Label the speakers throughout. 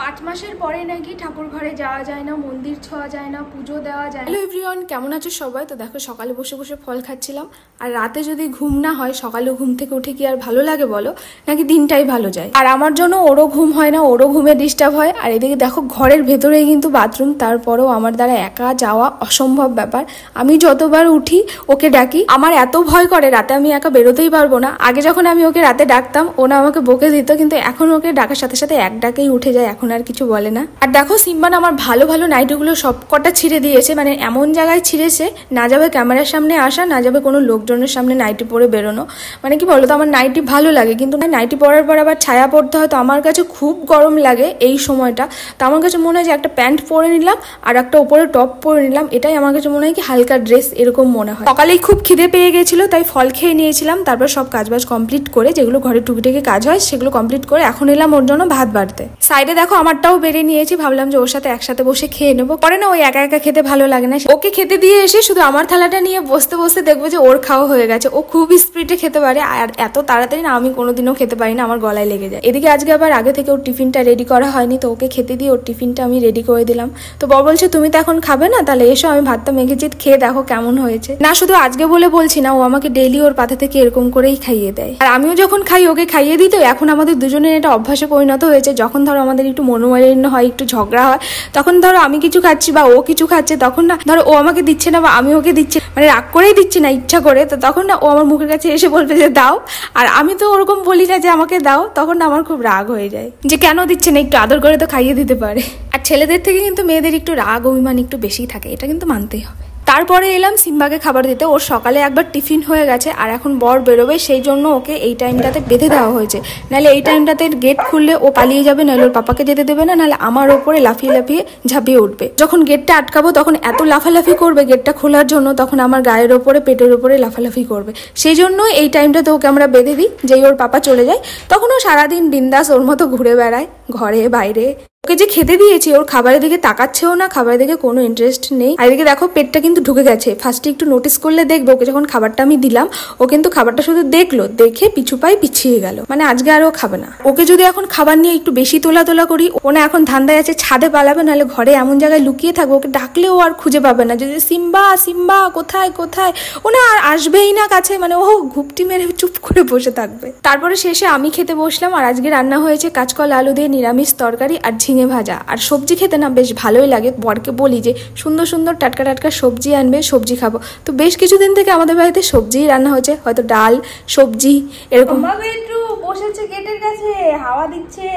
Speaker 1: 5 মাসের পরে নাকি ঠাকুর ঘরে যাওয়া যায় না, মন্দির ছোঁয়া যায় না, পুজো দেওয়া যায় না। হ্যালো এভরিওয়ান, কেমন আছো সবাই? তো দেখো সকালে বসে বসে ফল খাচ্ছিলাম, আর রাতে যদি ঘুম না হয় সকালে ঘুম থেকে উঠে কি আর ভালো লাগে বলো? নাকি দিনটাই ভালো যায়? আর আমার জন্য ওরও ঘুম হয় না, ওরও ঘুমে ডিস্টার্ব হয়। আর এদিকে দেখো ঘরের ভেতরেই কিন্তু বাথরুম, তারপরেও আমার দ্বারা একা যাওয়া অসম্ভব ব্যাপার। আমি যতবার উঠি ওকে ডাকি, আমার এত ভয় করে রাতে আমি একা বেরোতেই পারবো না। আগে যখন আমি ওকে রাতে ডাকতাম ও না আমাকে বকে দিত, কিন্তু এখন ওকে ডাকার সাথে সাথে এক ডাকেই উঠে যায়, এখন আর কিছু বলে না। আর দেখো সিম্বান আমার ভালো ভালো নাইটিগুলো সব কটা ছিঁড়ে দিয়েছে, মানে এমন জায়গায় ছিঁড়েছে, না যাবে ক্যামেরার সামনে আসা, না যাবে কোনো লোকজনের সামনে নাইটি পরে বেরোনো। মানে কি বলতো, আমার নাইটি ভালো লাগে, কিন্তু নাইটি পরার পর আবার ছায়া পড়তে হয়, তো আমার কাছে খুব গরম লাগে এই সময়টা। তো আমার কাছে মনে হয় যে একটা প্যান্ট পরে নিলাম আর একটা উপরে টপ পরে নিলাম, এটাই আমার কাছে মনে হয় কি হালকা ড্রেস, এরকম মনে হয়। সকালেই খুব খিদে পেয়ে গেছিল, তাই ফল খেয়ে নিয়েছিলাম। তারপর সব কাজবাজ কমপ্লিট করে, যেগুলো ঘরে টুকিটাকি কাজ হয় সেগুলো কমপ্লিট করে এখন এলাম ওর জন্য ভাত বাড়তে। সাইডে দেখো আমারটাও বেড়ে নিয়েছি, ভাবলাম যে ওর সাথে একসাথে বসে খেয়ে নেবো। পরে না ওই একা একা খেতে ভালো লাগে না, ওকে খেতে দিয়ে এসে শুধু আমার থালাটা নিয়ে বসতে বসতে দেখবো যে ওর খাওয়া হয়ে গেছে। ও খুব স্পিডে খেতে পারে, আর এত তাড়াতাড়ি না আমি কোনোদিনও খেতে পারি না, আমার গলায় লেগে যায়। এদিকে আজকে আবার আগে থেকে ওর টিফিনটা রেডি করা হয়নি, তো ওকে খেতে দিয়ে ওর টিফিনটা আমি রেডি করে দিলাম। তো বর বলছে তুমি তো এখন খাবে না, তাহলে এসো আমি ভাতটা মেখেছি, খেয়ে দেখো কেমন হয়েছে। না শুধু আজকে বলে বলছি না, ও আমাকে ডেইলি ওর পাতে থেকে এরকম করেই খাইয়ে দেয়, আর আমিও যখন খাই ওকে খাইয়ে দিই। তো এখন আমাদের দুজনের এটা অভ্যাসে পরিণত হয়েছে, যখন ধরো আমাদের একটু মনোমালিন্য হয়, একটু ঝগড়া হয়, তখন ধরো আমি কিছু খাচ্ছি বা ও কিছু খাচ্ছে, তখন না ধরো ও আমাকে দিচ্ছে না বা আমি ওকে দিচ্ছি, মানে রাগ করেই দিচ্ছি না, ইচ্ছা করে, তো তখন না ও আমার মুখের কাছে এসে বলবে যে দাও, আর আমি তো ওরকম বলি না যে আমাকে দাও, তখন না আমার খুব রাগ হয়ে যায় যে কেন দিচ্ছে না, একটু আদর করে তো খাইয়ে দিতে পারে। আর ছেলেদের থেকে কিন্তু মেয়েদের একটু রাগ অভিমান একটু বেশি থাকে, এটা কিন্তু মানতেই হবে। তারপরে এলাম সিম্বাকে খাবার দিতে। ওর সকালে একবার টিফিন হয়ে গেছে, আর এখন বর বেরোবে, সেই জন্য ওকে এই টাইমটাতে বেঁধে দেওয়া হয়েছে। নাহলে এই টাইমটাতে গেট খুললে ও পালিয়ে যাবে, নাহলে ওর পাপাকে যেতে দেবে না, নাহলে আমার ওপরে লাফিয়ে লাফিয়ে ঝাঁপিয়ে উঠবে। যখন গেটটা আটকাবো তখন এত লাফালাফি করবে গেটটা খোলার জন্য, তখন আমার গায়ের ওপরে পেটের ওপরে লাফালাফি করবে। সেই জন্য এই টাইমটাতে ওকে আমরা বেঁধে দিই, যেই ওর পাপা চলে যায় তখন ও সারাদিন বিন্দাস ওর মতো ঘুরে বেড়ায় ঘরে বাইরে। ওকে যে খেতে দিয়েছি ওর খাবারের দিকে তাকাচ্ছেও না, খাবারের দিকে কোনো ইন্টারেস্ট নেই। আর এদিকে দেখো পেটটা কিন্তু ঢুকে গেছে। ফার্স্টে একটু নোটিস করলে দেখবে, ওকে যখন খাবারটা আমি দিলাম ও কিন্তু খাবারটা শুধু দেখলো, দেখে পিছু পায়ে পিছিয়ে গেল, মানে আজকে আর ও খাবে না। ওকে যদি এখন খাবার নিয়ে একটু বেশি তোলা করি, ও না এখন ধান্দায় আছে ছাদে পালাবে, নাহলে ঘরে এমন জায়গায় লুকিয়ে থাকবে, ওকে ডাকলেও আর খুঁজে পাবে না, যদি সিম্বা সিম্বা কোথায় কোথায়, ও না আর আসবেই না কাছে, মানে ও ঘুপটি মেরে চুপ করে বসে থাকবে। তারপরে শেষে আমি খেতে বসলাম, আর আজকে রান্না হয়েছে কাঁচকলা আলু দিয়ে নিরামিষ তরকারি আর ঝিঙে ভাজা। আর সবজি খেতে না বেশ ভালোই লাগে, বরকে বলি যে সুন্দর সুন্দর টাটকা টাটকা সবজি আনবে, সবজি খাবো। তো বেশ কিছুদিন থেকে আমাদের বাড়িতে সবজিই রান্না হচ্ছে, হয়তো ডাল সবজি এরকম। একটু বসেছে গেটের কাছে, হাওয়া দিচ্ছে,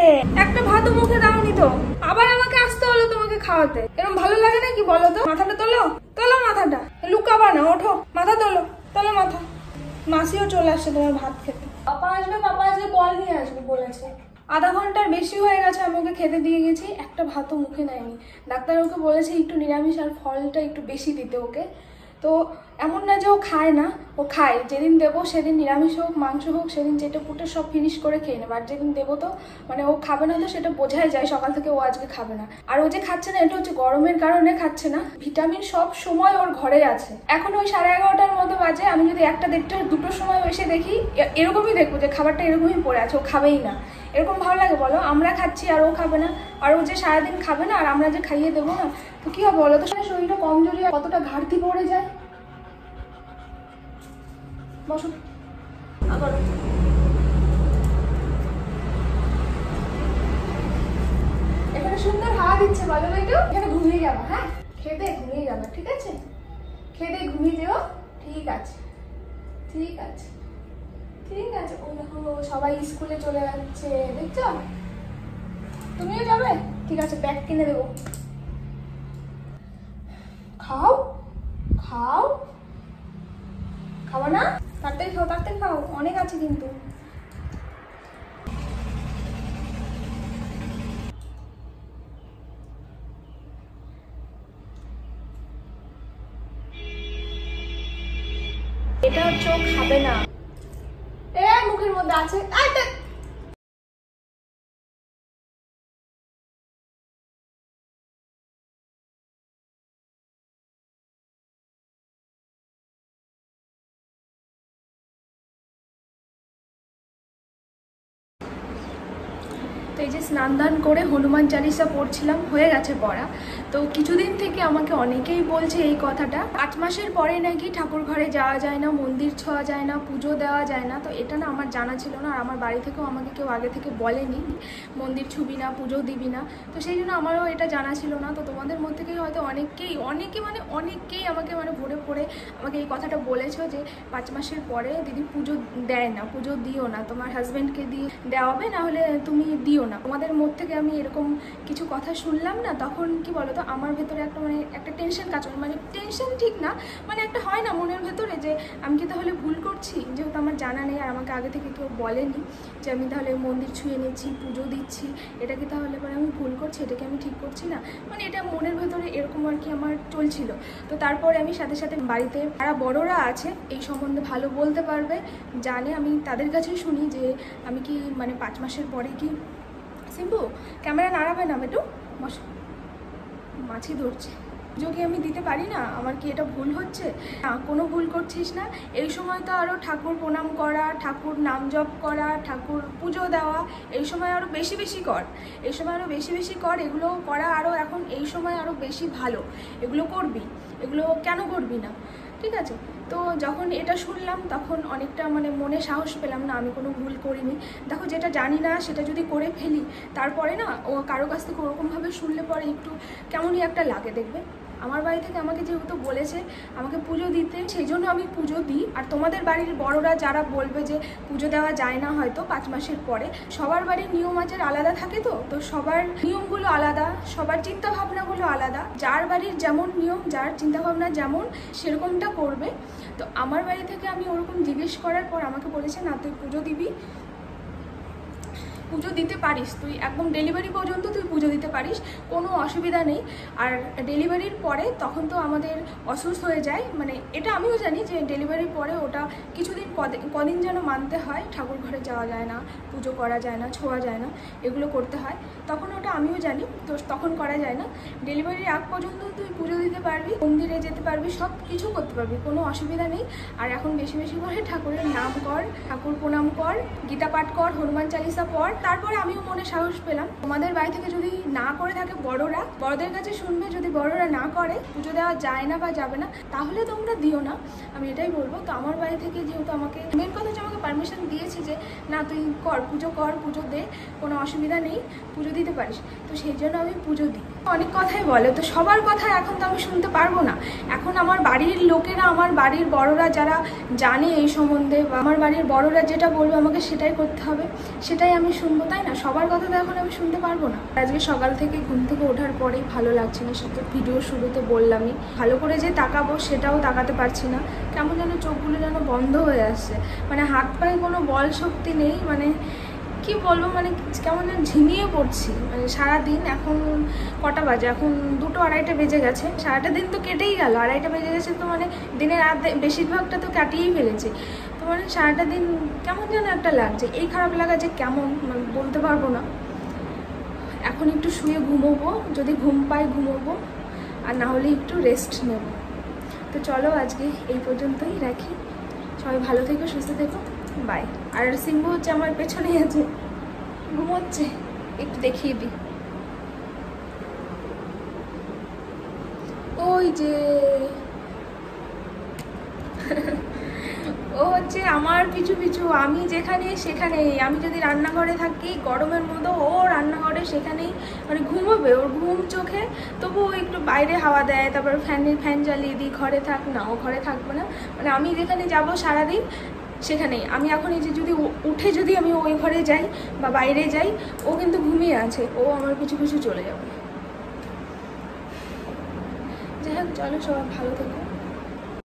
Speaker 1: একটা ভাতও মুখে দাওনি তো, আবার আমাকে আসতে হলো তোমাকে খাওয়াতে। এরকম ভালো লাগে না কি বলো তো? মাথাটা তোলো, তোলো মাথাটা, লুকাবা না, ওঠো, মাথা তোলো, তোলো মাথা। মাসিও চলে আসছে তোমার ভাত খেতে। পাপা আসবে বল নিয়ে আসবে বলেছে। আধা ঘন্টার বেশি হয়ে গেছে আমি ওকে খেতে দিয়ে গেছি, একটা ভাতও মুখে নেয়নি। ডাক্তার ওকে বলেছে একটু নিরামিষ আর ফলটা একটু বেশি দিতে ওকে। তো এমন না যে ও খায় না, ও খায়। যেদিন দেবো সেদিন নিরামিষ হোক মাংস হোক, সেদিন যেটা পুটে সব ফিনিশ করে খেয়ে নেবে। আর যেদিন দেবো তো মানে ও খাবে না, তো সেটা বোঝাই যায় সকাল থেকে ও আজকে খাবে না। আর ও যে খাচ্ছে না এটা হচ্ছে গরমের কারণে খাচ্ছে না, ভিটামিন সব সময় ওর ঘরে আছে। এখন ওই 11:30টার মতো বাজে, আমি যদি 1টা 1:30 2টোর সময় এসে দেখি এরকমই দেখবো যে খাবারটা এরকমই পড়ে আছে, ও খাবেই না। এরকম ভালো লাগে বলো? আমরা খাচ্ছি আর ও খাবে না, আর ও যে সারাদিন খাবে না আর আমরা যে খাইয়ে দেবো না, তো কি হবে বলো তো? শরীরটা কমজোরি, কতটা ঘাটতি পড়ে যায়। বসো আবার। এখানে সুন্দর হাওয়া দিচ্ছে, বলো বেটু? এখানে ঘুমিয়ে যাবো, হ্যাঁ খেতে ঘুমিয়ে যাবো, ঠিক আছে? খেতে ঘুমিয়ে যেও, ঠিক আছে ঠিক আছে ঠিক আছে। ও দেখো সবাই স্কুলে চলে যাচ্ছে, দেখছো? তুমিও যাবে? ঠিক আছে, ব্যাগ কিনে দেবো। খাও খাও, খাবো না? তাড়াতাড়ি খাও তাড়াতাড়ি খাও, অনেক আছে কিন্তু। এটা চোখ খাবে না, এ মুখের মধ্যে আছে। তো এই যে স্নান দান করে হনুমান চালিসা পড়ছিলাম, হয়ে গেছে পড়া। তো কিছুদিন থেকে আমাকে অনেকেই বলছে এই কথাটা, 5 মাসের পরে নাকি ঠাকুর ঘরে যাওয়া যায় না, মন্দির ছোঁয়া যায় না, পুজো দেওয়া যায় না। তো এটা না আমার জানা ছিল না, আর আমার বাড়ি থেকেও আমাকে কেউ আগে থেকে বলেনি মন্দির ছুবি না, পুজো দিবি না। তো সেই জন্য আমারও এটা জানা ছিল না। তো তোমাদের মধ্যে থেকেই হয়তো অনেকেই আমাকে ভরে পড়ে আমাকে এই কথাটা বলেছো যে 5 মাসের পরে দিদি পুজো দেয় না, পুজো দিও না, তোমার হাজব্যান্ডকে দিয়ে দেওয়া হবে, না হলে তুমি দিও না। তোমাদের মধ্যে থেকে আমি এরকম কিছু কথা শুনলাম না, তখন কি বলো তো আমার ভেতরে একটা টেনশন কাজ করে, টেনশন ঠিক না, একটা হয় না মনের ভেতরে যে আমি কি তাহলে ভুল করছি, যেহেতু আমার জানা নেই আর আমাকে আগে থেকে কেউ বলেনি যে আমি তাহলে মন্দির ছুঁয়ে নিচ্ছি, পুজো দিচ্ছি, এটা কি তাহলে আমি ভুল করছি, এটা কি আমি ঠিক করছি না, এটা মনের ভেতরে এরকম আর কি আমার চলছিল। তো তারপরে আমি সাথে সাথে বাড়িতে যারা বড়রা আছে এই সম্বন্ধে ভালো বলতে পারবে, জানে, আমি তাদের কাছেই শুনি যে আমি কি 5 মাসের পরে কি সিম্বু ক্যামেরা নাড়াবে না বেটু, মাছি ধরছে, পুজো কি আমি দিতে পারি না? আমার কি এটা ভুল হচ্ছে? না, কোনো ভুল করছিস না। এই সময় তো আরও ঠাকুর প্রণাম করা, ঠাকুর নাম জপ করা, ঠাকুর পুজো দেওয়া, এই সময় আরও বেশি বেশি কর, এই সময় আরও বেশি বেশি কর, এগুলো করা আরও এখন এই সময় আরও বেশি ভালো, এগুলো করবি, এগুলো কেন করবি না? ঠিক আছে। তো যখন এটা শুনলাম তখন অনেকটা মনে সাহস পেলাম, না আমি কোনো ভুল করিনি। দেখো, যেটা জানি না সেটা যদি করে ফেলি, তারপরে না ও কারো কাছ থেকে ওরকমভাবে শুনলে পরে একটু কেমনই একটা লাগে। দেখবে আমার বাড়ি থেকে আমাকে যেহেতু বলেছে আমাকে পুজো দিতে, সেই জন্য আমি পুজো দিই। আর তোমাদের বাড়ির বড়রা যারা বলবে যে পুজো দেওয়া যায় না হয়তো 5 মাসের পরে, সবার বাড়ির নিয়ম আচার আলাদা থাকে, তো সবার নিয়মগুলো আলাদা, সবার চিন্তাভাবনাগুলো আলাদা, যার বাড়ির যেমন নিয়ম, যার চিন্তাভাবনা যেমন সেরকমটা করবে। তো আমার বাড়ি থেকে আমি ওরকম জিজ্ঞেস করার পর আমাকে বলেছে না তুই পুজো দিবি, পুজো দিতে পারিস, তুই একদম ডেলিভারি পর্যন্ত তুই পুজো দিতে পারিস, কোনো অসুবিধা নেই। আর ডেলিভারির পরে তখন তো আমাদের অসুস্থ হয়ে যায়, এটা আমিও জানি যে ডেলিভারির পরে ওটা কিছুদিন কদিন যেন মানতে হয়, ঠাকুর ঘরে যাওয়া যায় না, পুজো করা যায় না, ছোঁয়া যায় না, এগুলো করতে হয়। তখন ওটা আমিও জানি, তো তখন করা যায় না। ডেলিভারির আগ পর্যন্ত তুই পুজো দিতে পারবি, মন্দিরে যেতে পারবি, সব কিছু করতে পারবি, কোনো অসুবিধা নেই। আর এখন বেশি বেশি করে ঠাকুরের নাম কর, ঠাকুর প্রণাম কর, গীতা পাঠ কর, হনুমান চালিসা পড়। তারপরে আমিও মনে সাহস পেলাম। তোমাদের বাড়ি থেকে যদি না করে থাকে বড়রা, বড়দের কাছে শুনবে, যদি বড়রা না করে পুজো দেওয়া যায় না বা যাবে না, তাহলে তোমরা দিও না, আমি এটাই বলবো। তো আমার বাড়ি থেকে যেহেতু আমাকে মেন কথা হচ্ছে আমাকে পারমিশন দিয়েছে যে না তুই কর, পুজো দে, কোনো অসুবিধা নেই, পুজো দিতে পারিস, তো সেই জন্য আমি পুজো দিই। অনেক কথাই বলে, তো সবার কথা এখন তো আমি শুনতে পারবো না। এখন আমার বাড়ির লোকেরা, আমার বাড়ির বড়রা যারা জানে এই সম্বন্ধে, বা আমার বাড়ির বড়রা যেটা বলবে আমাকে সেটাই করতে হবে, সেটাই আমি শুনবো, তাই না? সবার কথা তো এখন আমি শুনতে পারবো না। আজকে সকাল থেকে ঘুম থেকে ওঠার পরেই ভালো লাগছে না, সেটা ভিডিও শুরুতে বললামই, ভালো করে যে তাকাবো সেটাও তাকাতে পারছি না, কেমন যেন চোখগুলো যেন বন্ধ হয়ে আসছে, হাত পায়ে কোনো বল শক্তি নেই, কি বলবো, কেমন যেন ঝিমিয়ে পড়ছি। সারাদিন, এখন কটা বাজে, এখন 2-2-2:30 বেজে গেছে, সারাটা দিন তো কেটেই গেল, 2:30 বেজে গেছে, তো দিনের বেশিরভাগটা তো কাটিয়েই ফেলেছি। তো সারাটা দিন কেমন যেন একটা লাগছে, এই খারাপ লাগা যে কেমন বলতে পারবো না। এখন একটু শুয়ে ঘুমোবো, যদি ঘুম পাই ঘুমোবো, আর না হলে একটু রেস্ট নেব। তো চলো আজকে এই পর্যন্তই রাখি, সবাই ভালো থেকো, সুস্থ থেকো, বাই। আর সিম্বু হচ্ছে আমার পেছনেই আছে, ঘুমোচ্ছে, একটু দেখিয়ে দিই, ওই যে ও হচ্ছে আমার পিছু পিছু, আমি যেখানে সেখানেই, আমি যদি রান্নাঘরে থাকি গরমের মতো, ও রান্নাঘরে সেখানেই ঘুমোবে, ওর ঘুম চোখে, তবু ও একটু বাইরে হাওয়া দেয়, তারপর ফ্যান জ্বালিয়ে দিই, ঘরে থাক না, ও ঘরে থাকবে না, আমি যেখানে যাব সারাদিন সেখানেই। আমি এখন এই যে যদি উঠে যদি আমি ওই ঘরে যাই বা বাইরে যাই, ও কিন্তু ঘুমিয়ে আছে, ও আমার পিছু পিছু চলে যাবে। যাই হোক, চলো সবাই ভালো থেকো।